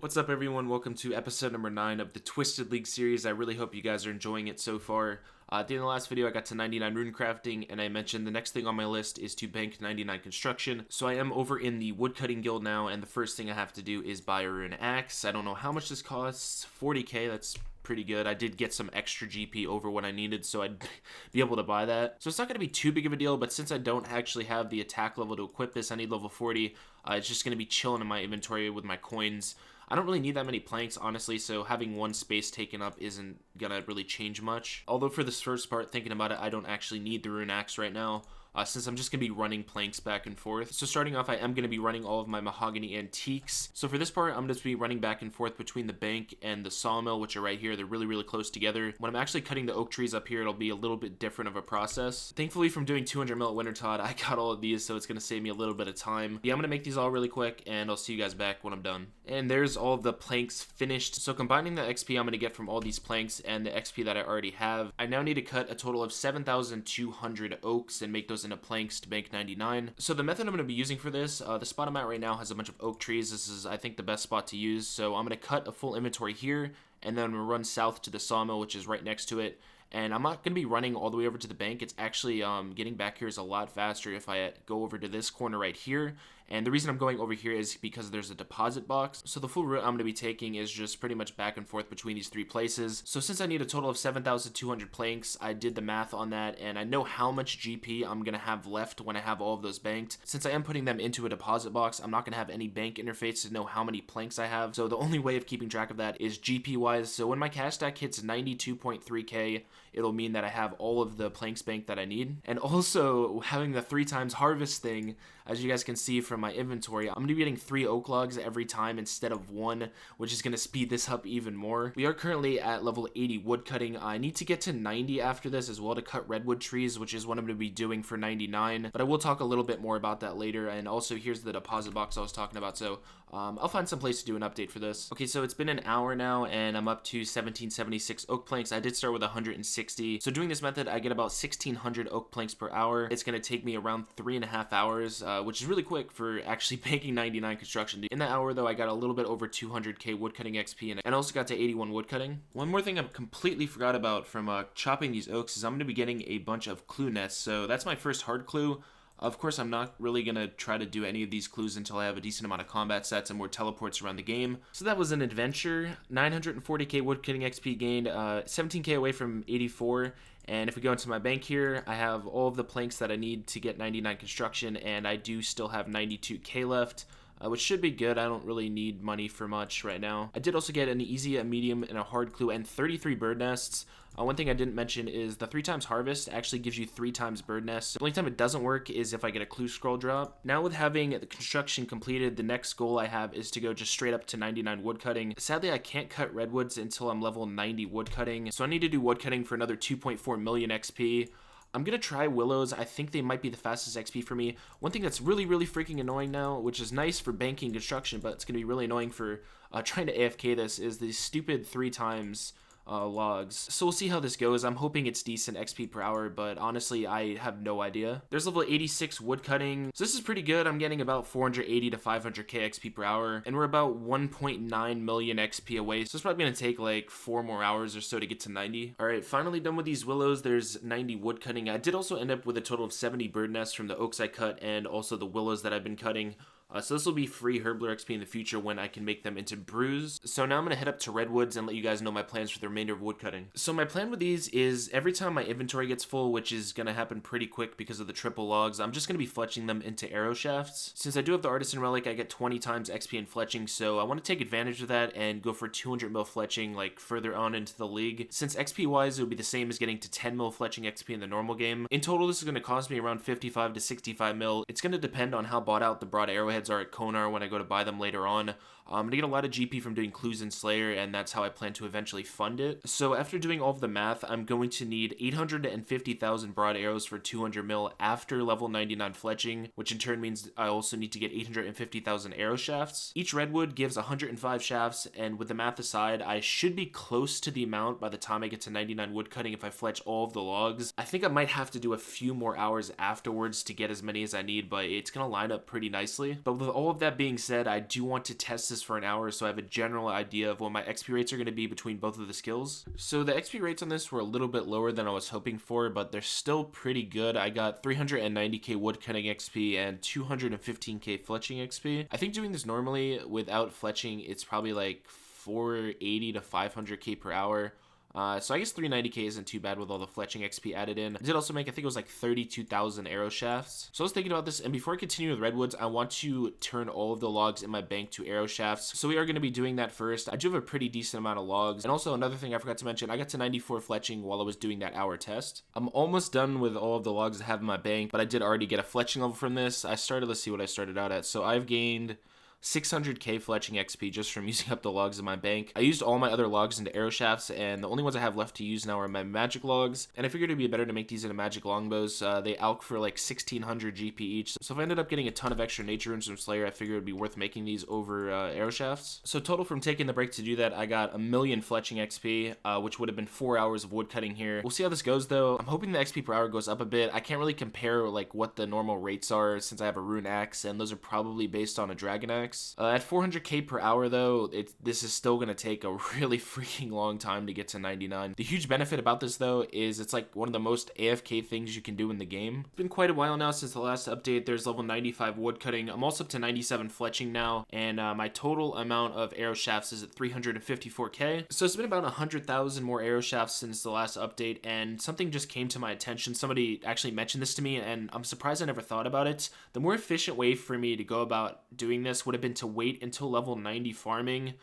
What's up, everyone? Welcome to episode number 9 of the Twisted League series. I really hope you guys are enjoying it so far. At the end of the last video, I got to 99 rune crafting, and I mentioned the next thing on my list is to bank 99 construction. So I am over in the woodcutting guild now, and the first thing I have to do is buy a rune axe. I don't know how much this costs. 40k, that's pretty good. I did get some extra GP over what I needed, so I'd be able to buy that. So it's not going to be too big of a deal, but since I don't actually have the attack level to equip this, I need level 40. It's just going to be chilling in my inventory with my coins. I don't really need that many planks, honestly, so having one space taken up isn't gonna really change much. Although for this first part, thinking about it, I don't actually need the rune axe right now, since I'm just going to be running planks back and forth. So starting off, I am going to be running all of my mahogany antiques. So for this part, I'm just be running back and forth between the bank and the sawmill, which are right here. They're really close together. When I'm actually cutting the oak trees up here, it'll be a little bit different of a process. Thankfully, from doing 200 mil at Wintertodt, I got all of these, so it's going to save me a little bit of time. Yeah, I'm going to make these all really quick, and I'll see you guys back when I'm done. And there's all of the planks finished. So combining the XP I'm going to get from all these planks and the XP that I already have, I now need to cut a total of 7,200 oaks and make those into planks to bank 99. So the method I'm going to be using for this, the spot I'm at right now has a bunch of oak trees. This is, I think, the best spot to use. So I'm going to cut a full inventory here, and then I'm going to run south to the sawmill, which is right next to it. And I'm not going to be running all the way over to the bank. It's actually, getting back here is a lot faster if I go over to this corner right here. And the reason I'm going over here is because there's a deposit box. So the full route I'm going to be taking is just pretty much back and forth between these three places. So since I need a total of 7,200 planks, I did the math on that, and I know how much GP I'm going to have left when I have all of those banked. Since I am putting them into a deposit box, I'm not going to have any bank interface to know how many planks I have. So the only way of keeping track of that is GP wise. So when my cash stack hits 92.3k, it'll mean that I have all of the planks banked that I need. And also having the 3 times harvest thing, as you guys can see from my inventory, I'm going to be getting 3 oak logs every time instead of 1, which is going to speed this up even more. We are currently at level 80 woodcutting. I need to get to 90 after this as well to cut redwood trees, which is what I'm going to be doing for 99, but I will talk a little bit more about that later. And also here's the deposit box I was talking about, so I'll find some place to do an update for this. Okay, so it's been an hour now, and I'm up to 1776 oak planks. I did start with 160. So doing this method, I get about 1600 oak planks per hour. It's going to take me around 3.5 hours, which is really quick for actually banking 99 construction. In that hour, though, I got a little bit over 200k woodcutting XP, and also got to 81 woodcutting. One more thing I completely forgot about from chopping these oaks is I'm going to be getting a bunch of clue nests. So that's my first hard clue. Of course, I'm not really going to try to do any of these clues until I have a decent amount of combat sets and more teleports around the game. So that was an adventure. 940k woodcutting XP gained, 17k away from 84. And if we go into my bank here, I have all of the planks that I need to get 99 construction, and I do still have 92k left. Which should be good. I don't really need money for much right now. I did also get an easy, a medium, and a hard clue, and 33 bird nests. One thing I didn't mention is the 3 times harvest actually gives you 3 times bird nests. The only time it doesn't work is if I get a clue scroll drop. Now with having the construction completed, the next goal I have is to go just straight up to 99 woodcutting. Sadly, I can't cut redwoods until I'm level 90 woodcutting, so I need to do woodcutting for another 2.4 million XP. I'm going to try willows. I think they might be the fastest XP for me. One thing that's really freaking annoying now, which is nice for banking construction, but it's going to be really annoying for trying to AFK this, is these stupid 3 times logs. So we'll see how this goes. I'm hoping it's decent XP per hour, but honestly, I have no idea. There's level 86 woodcutting. So this is pretty good. I'm getting about 480 to 500k XP per hour, and we're about 1.9 million XP away. So it's probably going to take like 4 more hours or so to get to 90. All right, finally done with these willows. There's 90 woodcutting. I did also end up with a total of 70 bird nests from the oaks I cut and also the willows that I've been cutting. So this will be free Herbler XP in the future when I can make them into brews. So now I'm going to head up to redwoods and let you guys know my plans for the remainder of woodcutting. So my plan with these is every time my inventory gets full, which is going to happen pretty quick because of the triple logs, I'm just going to be fletching them into arrow shafts. Since I do have the artisan relic, I get 20 times XP in fletching, so I want to take advantage of that and go for 200 mil fletching like further on into the league. Since XP wise, it would be the same as getting to 10 mil fletching XP in the normal game. In total, this is going to cost me around 55 to 65 mil. It's going to depend on how bought out the broad arrowheads are at Konar when I go to buy them later on. I'm going to get a lot of GP from doing clues in Slayer, and that's how I plan to eventually fund it. So after doing all of the math, I'm going to need 850,000 broad arrows for 200 mil after level 99 fletching, which in turn means I also need to get 850,000 arrow shafts. Each redwood gives 105 shafts, and with the math aside, I should be close to the amount by the time I get to 99 woodcutting if I fletch all of the logs. I think I might have to do a few more hours afterwards to get as many as I need, but it's going to line up pretty nicely. But with all of that being said, I do want to test this for an hour so I have a general idea of what my XP rates are going to be between both of the skills. So the XP rates on this were a little bit lower than I was hoping for, but they're still pretty good. I got 390k woodcutting XP and 215k fletching XP. I think doing this normally without fletching, it's probably like 480 to 500k per hour. So I guess 390k isn't too bad with all the fletching XP added in. I did also make, I think it was like 32,000 arrow shafts. So I was thinking about this, and before I continue with redwoods, I want to turn all of the logs in my bank to arrow shafts. So we are going to be doing that first. I do have a pretty decent amount of logs. And also another thing I forgot to mention, I got to 94 fletching while I was doing that hour test. I'm almost done with all of the logs I have in my bank, but I did already get a fletching level from this. Let's see what I started out at. So I've gained 600k fletching XP just from using up the logs in my bank. I used all my other logs into arrow shafts, and the only ones I have left to use now are my magic logs. And I figured it'd be better to make these into magic longbows. They alch for like 1600 GP each. So if I ended up getting a ton of extra nature runes from Slayer, I figured it'd be worth making these over arrow shafts. So total from taking the break to do that, I got a million fletching XP, which would have been 4 hours of wood cutting here. We'll see how this goes though. I'm hoping the XP per hour goes up a bit. I can't really compare like what the normal rates are since I have a rune axe, and those are probably based on a dragon axe. At 400k per hour though, this is still going to take a really freaking long time to get to 99. The huge benefit about this though is it's like one of the most AFK things you can do in the game. It's been quite a while now since the last update. There's level 95 wood cutting. I'm also up to 97 fletching now, and my total amount of arrow shafts is at 354k. So it's been about 100,000 more arrow shafts since the last update, and something just came to my attention. Somebody actually mentioned this to me, and I'm surprised I never thought about it. The more efficient way for me to go about doing this would have been to wait until level 90 farming,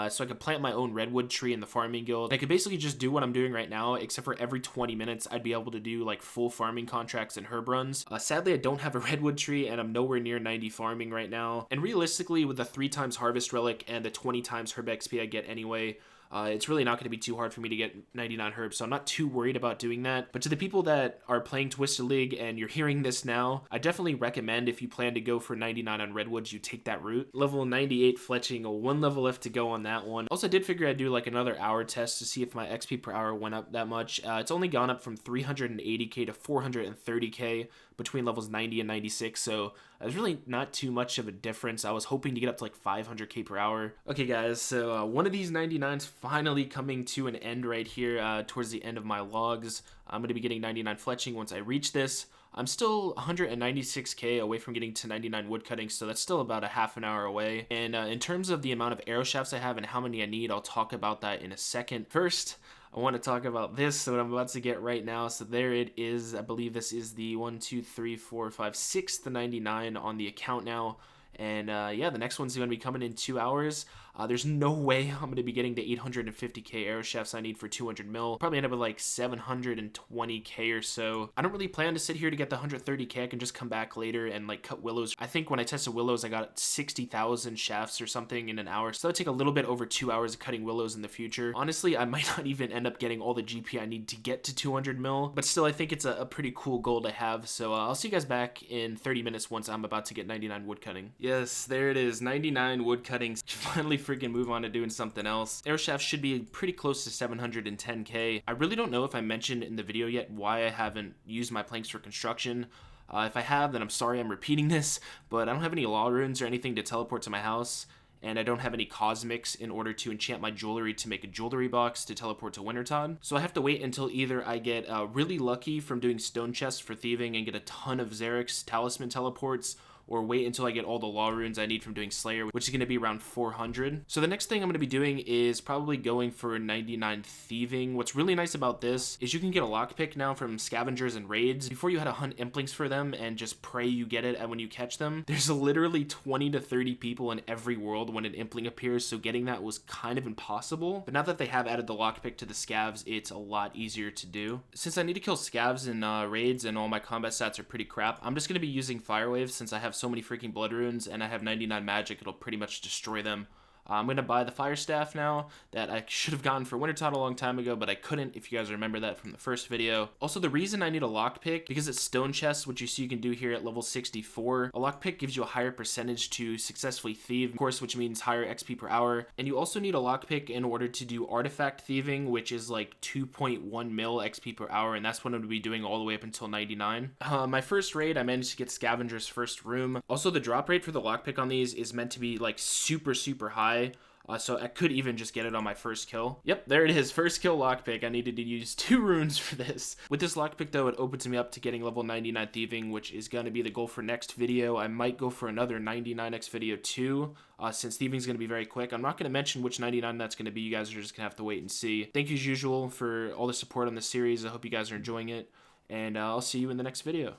so I could plant my own redwood tree in the farming guild. I could basically just do what I'm doing right now, except for every 20 minutes I'd be able to do like full farming contracts and herb runs. Sadly, I don't have a redwood tree, and I'm nowhere near 90 farming right now. And realistically, with the 3 times harvest relic and the 20 times herb XP I get anyway, it's really not going to be too hard for me to get 99 herbs, so I'm not too worried about doing that. But to the people that are playing Twisted League and you're hearing this now, I definitely recommend if you plan to go for 99 on redwoods, you take that route. Level 98 fletching, 1 level left to go on that one. Also, I did figure I'd do like another hour test to see if my XP per hour went up that much. It's only gone up from 380k to 430k between levels 90 and 96, so there's really not too much of a difference. I was hoping to get up to like 500k per hour. Okay guys, so one of these 99s finally coming to an end right here towards the end of my logs. I'm going to be getting 99 fletching once I reach this. I'm still 196k away from getting to 99 woodcutting, so that's still about a half an hour away. And in terms of the amount of arrow shafts I have and how many I need, I'll talk about that in a second. First, I want to talk about this, what I'm about to get right now. So there it is. I believe this is the 1, 2, 3, 4, 5, 6th 99 on the account now. And yeah, the next one's going to be coming in 2 hours. There's no way I'm going to be getting the 850k arrow shafts I need for 200 mil. Probably end up with like 720k or so. I don't really plan to sit here to get the 130k. I can just come back later and like cut willows. I think when I tested willows, I got 60,000 shafts or something in an hour. So that'll take a little bit over 2 hours of cutting willows in the future. Honestly, I might not even end up getting all the GP I need to get to 200 mil. But still, I think it's a pretty cool goal to have. So I'll see you guys back in 30 minutes once I'm about to get 99 woodcutting. Yes, there it is. 99 woodcuttings. Finally freaking move on to doing something else. Arrow shafts should be pretty close to 710k. I really don't know if I mentioned in the video yet why I haven't used my planks for construction. If I have, then I'm sorry I'm repeating this, but I don't have any law runes or anything to teleport to my house, and I don't have any cosmics in order to enchant my jewelry to make a jewelry box to teleport to Winterton. So I have to wait until either I get really lucky from doing stone chests for thieving and get a ton of Xerix talisman teleports, or wait until I get all the law runes I need from doing Slayer, which is going to be around 400. So the next thing I'm going to be doing is probably going for 99 thieving. What's really nice about this is you can get a lockpick now from scavengers and raids. Before you had to hunt implings for them and just pray you get it, and when you catch them, there's literally 20 to 30 people in every world when an impling appears, so getting that was kind of impossible. But now that they have added the lockpick to the scavs, it's a lot easier to do. Since I need to kill scavs in raids and all my combat stats are pretty crap, I'm just going to be using Firewave since I have so many freaking blood runes and I have 99 magic. It'll pretty much destroy them. I'm going to buy the Fire Staff now that I should have gotten for Wintertodt a long time ago, but I couldn't, if you guys remember that from the first video. Also, the reason I need a lockpick, because it's stone chest, which you see you can do here at level 64. A lockpick gives you a higher percentage to successfully thieve, of course, which means higher XP per hour. And you also need a lockpick in order to do artifact thieving, which is like 2.1 mil XP per hour, and that's what I'm going to be doing all the way up until 99. My first raid, I managed to get Scavenger's first room. Also, the drop rate for the lockpick on these is meant to be like super high. So I could even just get it on my first kill. Yep, there it is. First kill lockpick. I needed to use 2 runes for this. With this lockpick, though, it opens me up to getting level 99 thieving, which is going to be the goal for next video. I might go for another 99x video too, since thieving is going to be very quick. I'm not going to mention which 99 that's going to be. You guys are just going to have to wait and see. Thank you as usual for all the support on this series. I hope you guys are enjoying it, and I'll see you in the next video.